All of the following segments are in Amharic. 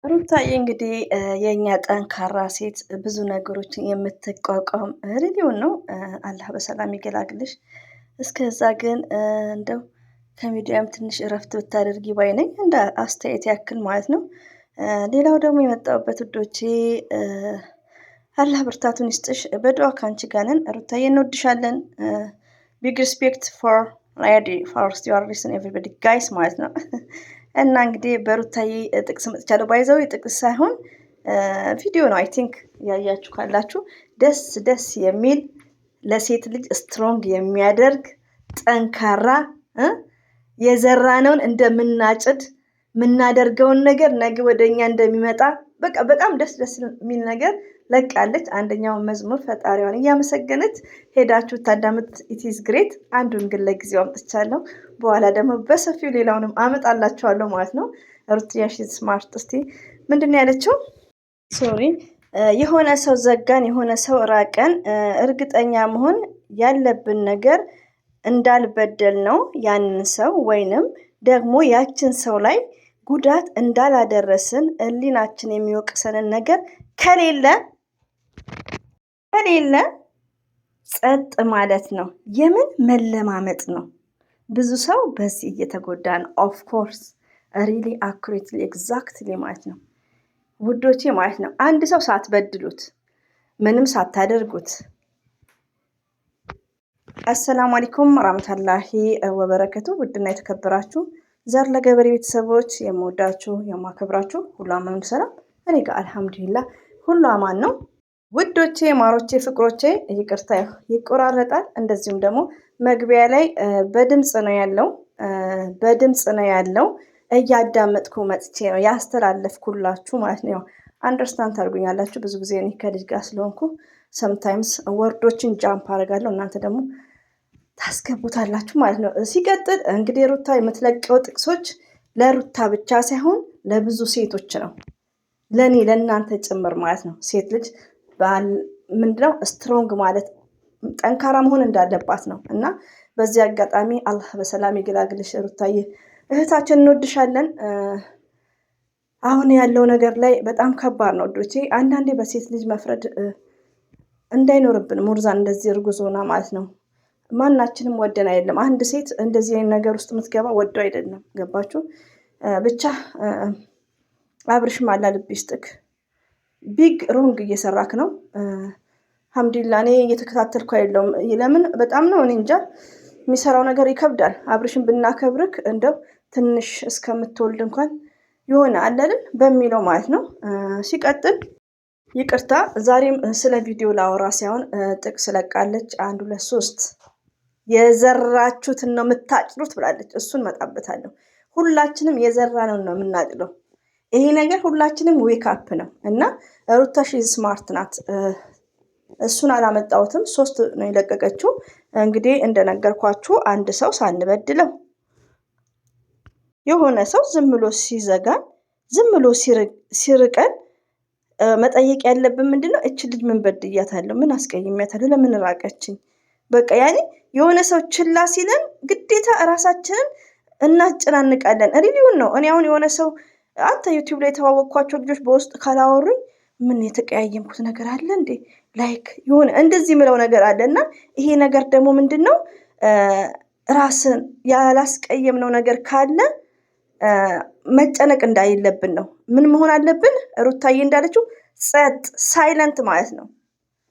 ሩታዬ እንግዲህ የኛ ጠንካራ ሴት ብዙ ነገሮችን የምትቋቋም ሬዲዮን ነው። አላህ በሰላም ይገላግልሽ። እስከዛ ግን እንደው ከሚዲያም ትንሽ እረፍት ብታደርጊ ባይ ነኝ፣ እንደ አስተያየት ያክል ማለት ነው። ሌላው ደግሞ የመጣሁበት ውዶቼ አላህ ብርታቱን ይስጥሽ። በዱዓ ካንቺ ጋር ነን። ሩታዬ እንወድሻለን። ቢግ ሪስፔክት ፎር ላዲ ፈርስት ዩ አር ሊስን ኤቭሪባዲ ጋይስ ማለት ነው። እና እንግዲህ በሩታዬ ጥቅስ መጥቻለሁ። ባይዘው ጥቅስ ሳይሆን ቪዲዮ ነው። አይ ቲንክ ያያችሁ ካላችሁ ደስ የሚል ለሴት ልጅ ስትሮንግ የሚያደርግ ጠንካራ የዘራነውን እንደምናጭድ የምናደርገውን ነገር ነገ ወደኛ እንደሚመጣ በቃ በጣም ደስ የሚል ነገር ለቃለች። አንደኛውን መዝሙር ፈጣሪዋን እያመሰገነች ሄዳችሁ ታዳምጥ። ኢትስ ግሬት። አንዱን ግን ለጊዜው አምጥቻለሁ። በኋላ ደግሞ በሰፊው ሌላውንም አመጣላችኋለሁ ማለት ነው። ሩትያ ሺዝ ስማርት። እስቲ ምንድን ያለችው? ሶሪ የሆነ ሰው ዘጋን፣ የሆነ ሰው ራቀን። እርግጠኛ መሆን ያለብን ነገር እንዳልበደል ነው ያንን ሰው ወይንም ደግሞ ያችን ሰው ላይ ጉዳት እንዳላደረስን ህሊናችን የሚወቅሰንን ነገር ከሌለ ጸጥ ማለት ነው። የምን መለማመጥ ነው? ብዙ ሰው በዚህ እየተጎዳ ነው። ኦፍ ኮርስ ሪሊ አኩሬትሊ ኤግዛክትሊ ማለት ነው ውዶቼ ማለት ነው። አንድ ሰው ሳትበድሉት ምንም ሳታደርጉት። አሰላሙ አለይኩም ወራህመቱላሂ ወበረከቱ። ውድና የተከበራችሁ ዘር ለገበሬ ቤተሰቦች የምወዳችሁ የማከብራችሁ ሁሉ አማን ሰላም፣ እኔ ጋር አልሐምዱሊላህ ሁሉ አማን ነው። ውዶቼ ማሮቼ ፍቅሮቼ፣ ይቅርታ ይቆራረጣል። እንደዚሁም ደግሞ መግቢያ ላይ በድምጽ ነው ያለው እያዳመጥኩ መጥቼ ነው ያስተላለፍኩላችሁ ማለት ነው። አንደርስታንድ ታርጉኛላችሁ። ብዙ ጊዜ እኔ ከልጅ ጋር ስለሆንኩ ሰምታይምስ ወርዶችን ጃምፕ አደርጋለሁ፣ እናንተ ደግሞ ታስገቡታላችሁ ማለት ነው። ሲቀጥል እንግዲህ ሩታ የምትለቀው ጥቅሶች ለሩታ ብቻ ሳይሆን ለብዙ ሴቶች ነው፣ ለኔ ለእናንተ ጭምር ማለት ነው። ሴት ልጅ ምንድነው ስትሮንግ ማለት ጠንካራ መሆን እንዳለባት ነው። እና በዚህ አጋጣሚ አላህ በሰላም ይገላግልሽ ሩታዬ እህታችን፣ እንወድሻለን። አሁን ያለው ነገር ላይ በጣም ከባድ ነው ወዶቼ። አንዳንዴ በሴት ልጅ መፍረድ እንዳይኖርብን ሙርዛን እንደዚህ እርጉዞና ማለት ነው። ማናችንም ወደን አይደለም። አንድ ሴት እንደዚህ አይነት ነገር ውስጥ የምትገባ ወዶ አይደለም። ገባችሁ? ብቻ አብርሽም አላ ልብ ይስጥክ። ቢግ ሮንግ እየሰራክ ነው። አልሐምዱሊላህ እኔ እየተከታተልኩ አይደለም። ለምን በጣም ነው እኔ እንጃ የሚሰራው ነገር ይከብዳል። አብርሽን ብናከብርክ እንደው ትንሽ እስከምትወልድ እንኳን የሆነ አለልን በሚለው ማለት ነው። ሲቀጥል ይቅርታ ዛሬም ስለ ቪዲዮ ላወራ ሳይሆን ጥቅስ ለቃለች። 1 2 3 የዘራችሁትን ነው የምታጭዱት ብላለች። እሱን መጣበታለሁ። ሁላችንም የዘራነውን ነው የምናጭደው። ይሄ ነገር ሁላችንም ዌክ አፕ ነው እና ሩታ ሺዝ ስማርት ናት። እሱን አላመጣሁትም። 3 ነው የለቀቀችው። እንግዲህ እንደነገርኳችሁ አንድ ሰው ሳንበድለው የሆነ ሰው ዝም ብሎ ሲዘጋን ዝም ብሎ ሲርቀን መጠየቅ ያለብን ምንድነው? እች ልጅ ምን በድያታለሁ? ምን አስቀይሜያታለሁ? ለምን ራቀችኝ? በቃ ያኔ የሆነ ሰው ችላ ሲለን ግዴታ እራሳችንን እናጨናንቃለን። ሪሊውን ነው። እኔ አሁን የሆነ ሰው አንተ ዩቲዩብ ላይ የተዋወቅኳቸው ልጆች በውስጥ ካላወሩኝ ምን የተቀያየምኩት ነገር አለ እንዴ? ላይክ የሆነ እንደዚህ ምለው ነገር አለና ይሄ ነገር ደግሞ ምንድነው? ራስን ያላስቀየምነው ነገር ካለ መጨነቅ እንዳይለብን ነው። ምን መሆን አለብን? ሩታዬ እንዳለችው ጸጥ ሳይለንት ማለት ነው።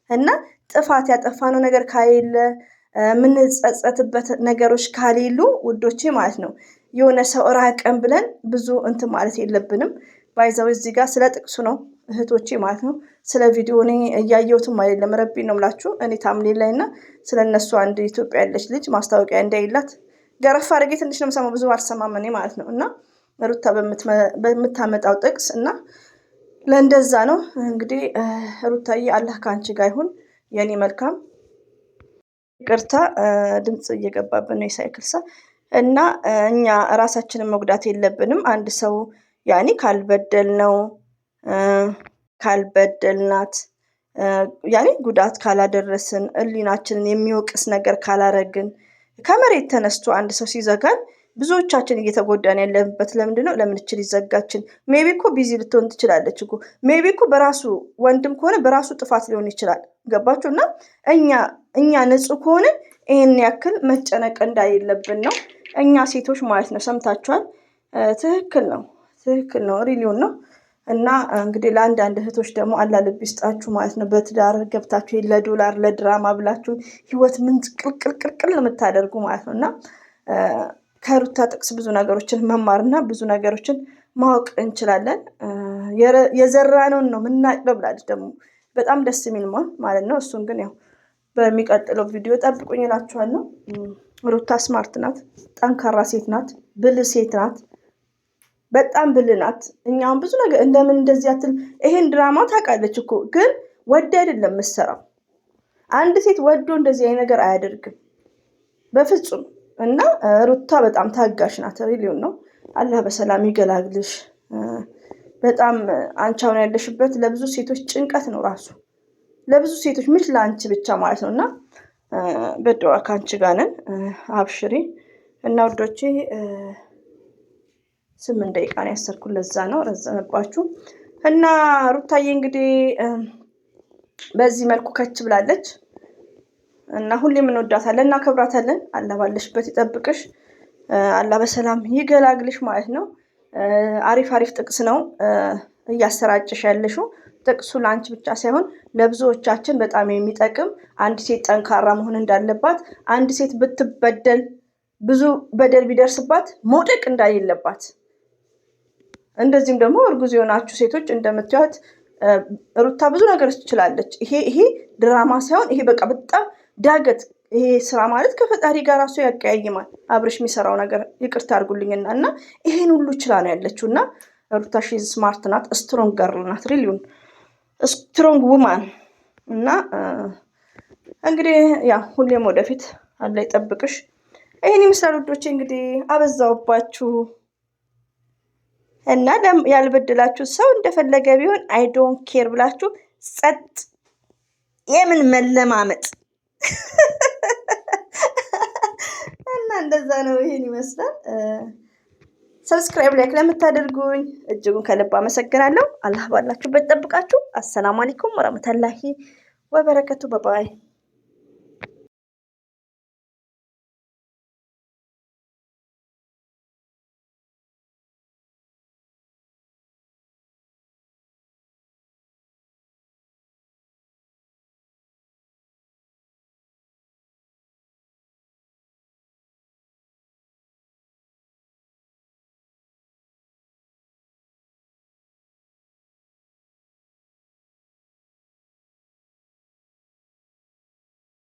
እና ጥፋት ያጠፋነው ነገር ካሌለ የምንጸጸትበት ነገሮች ካሌሉ ውዶቼ ማለት ነው የሆነ ሰው ራቀን ብለን ብዙ እንትን ማለት የለብንም። ባይዘው እዚህ ጋር ስለ ጥቅሱ ነው እህቶቼ ማለት ነው። ስለ ቪዲዮ እኔ እያየሁትም አይደለም፣ ረቢ ነው የምላችሁ። እኔ ታምኔል ላይ እና ስለነሱ አንድ ኢትዮጵያ ያለች ልጅ ማስታወቂያ እንዳይላት ገረፋ አድርጌ ትንሽ ነው የምሰማው፣ ብዙ አልሰማም እኔ ማለት ነው። እና ሩታ በምታመጣው ጥቅስ እና ለእንደዛ ነው እንግዲህ ሩታዬ አላህ ከአንቺ ጋር ይሁን የኔ መልካም። ይቅርታ ድምጽ እየገባብን ነው የሳይክል ሰው እና እኛ ራሳችንን መጉዳት የለብንም። አንድ ሰው ያኔ ካልበደልናት ያኔ ጉዳት ካላደረስን ህሊናችንን የሚወቅስ ነገር ካላረግን ከመሬት ተነስቶ አንድ ሰው ሲዘጋን ብዙዎቻችን እየተጎዳን ያለበት ለምንድን ነው? ለምን እችል ይዘጋችን? ሜቢ እኮ ቢዚ ልትሆን ትችላለች እኮ ሜቢ እኮ በራሱ ወንድም ከሆነ በራሱ ጥፋት ሊሆን ይችላል። ገባችሁ? እና እኛ ንጹህ ከሆነ ይሄን ያክል መጨነቅ እንዳይለብን ነው እኛ ሴቶች ማለት ነው። ሰምታችኋል። ትክክል ነው ሪሊዮን ነው። እና እንግዲህ ለአንዳንድ እህቶች ደግሞ አላህ ልብ ይስጣችሁ ማለት ነው። በትዳር ገብታችሁ ለዶላር ለድራማ ብላችሁ ህይወት ምን ቅልቅልቅልቅል የምታደርጉ ማለት ነው። እና ከሩታ ጥቅስ ብዙ ነገሮችን መማርና ብዙ ነገሮችን ማወቅ እንችላለን። የዘራነውን ነው የምናጭደው ብላለች ደግሞ በጣም ደስ የሚል ማለት ነው። እሱን ግን ያው በሚቀጥለው ቪዲዮ ጠብቁኝ እላችኋለሁ። ሩታ ስማርት ናት፣ ጠንካራ ሴት ናት፣ ብልህ ሴት ናት፣ በጣም ብልህ ናት። እኛም ብዙ ነገር እንደምን እንደዚህ አትል። ይሄን ድራማ ታውቃለች እኮ ግን ወደ አይደለም የምትሰራው። አንድ ሴት ወዶ እንደዚህ አይነት ነገር አያደርግም በፍጹም። እና ሩታ በጣም ታጋሽ ናት። ሪሊዮን ነው። አላህ በሰላም ይገላግልሽ። በጣም አንቺ አሁን ያለሽበት ለብዙ ሴቶች ጭንቀት ነው ራሱ ለብዙ ሴቶች ምች ለአንቺ ብቻ ማለት ነው። እና በዱዓ ከአንቺ ጋር ነን። አብሽሪ እና ውዶቼ 8 ደቂቃ ነው ያሰርኩት፣ ለዛ ነው ረዘመባችሁ። እና ሩታዬ እንግዲህ በዚህ መልኩ ከች ብላለች እና ሁሌም እንወዳታለን እና ከብራታለን። አላህ ባለሽበት ይጠብቅሽ፣ አላህ በሰላም ይገላግልሽ ማለት ነው። አሪፍ ጥቅስ ነው እያሰራጭሽ ያለሽው። ጥቅሱ ለአንቺ ብቻ ሳይሆን ለብዙዎቻችን በጣም የሚጠቅም አንድ ሴት ጠንካራ መሆን እንዳለባት፣ አንድ ሴት ብትበደል ብዙ በደል ቢደርስባት መውደቅ እንዳይለባት፣ እንደዚህም ደግሞ እርጉዝ የሆናችሁ ሴቶች እንደምታዩት ሩታ ብዙ ነገር ትችላለች። ይሄ ድራማ ሳይሆን ይሄ በቃ በጣም ዳገት ይሄ ስራ ማለት ከፈጣሪ ጋር ራሱ ያቀያይማል። አብርሽ የሚሰራው ነገር ይቅርታ አድርጉልኝና እና ይሄን ሁሉ ችላ ነው ያለችው። እና ሩታ ሺዝ ስማርት ናት፣ ስትሮንግ ገርል ናት፣ ሪሊውን ስትሮንግ ውማን። እና እንግዲህ ያ ሁሌም ወደፊት አላህ ይጠብቅሽ። ይሄን ይመስላል ውዶቼ። እንግዲህ አበዛውባችሁ እና ያልበደላችሁ ሰው እንደፈለገ ቢሆን አይ ዶንት ኬር ብላችሁ ጸጥ። የምን መለማመጥ እና እንደዛ ነው። ይሄን ይመስላል። ሰብስክራይብ ላይክ ለምታደርጉኝ እጅጉን ከልብ አመሰግናለሁ። አላህ ባላችሁበት ጠብቃችሁ። አሰላሙ አለይኩም ወራህመቱላሂ ወበረከቱ። ባባይ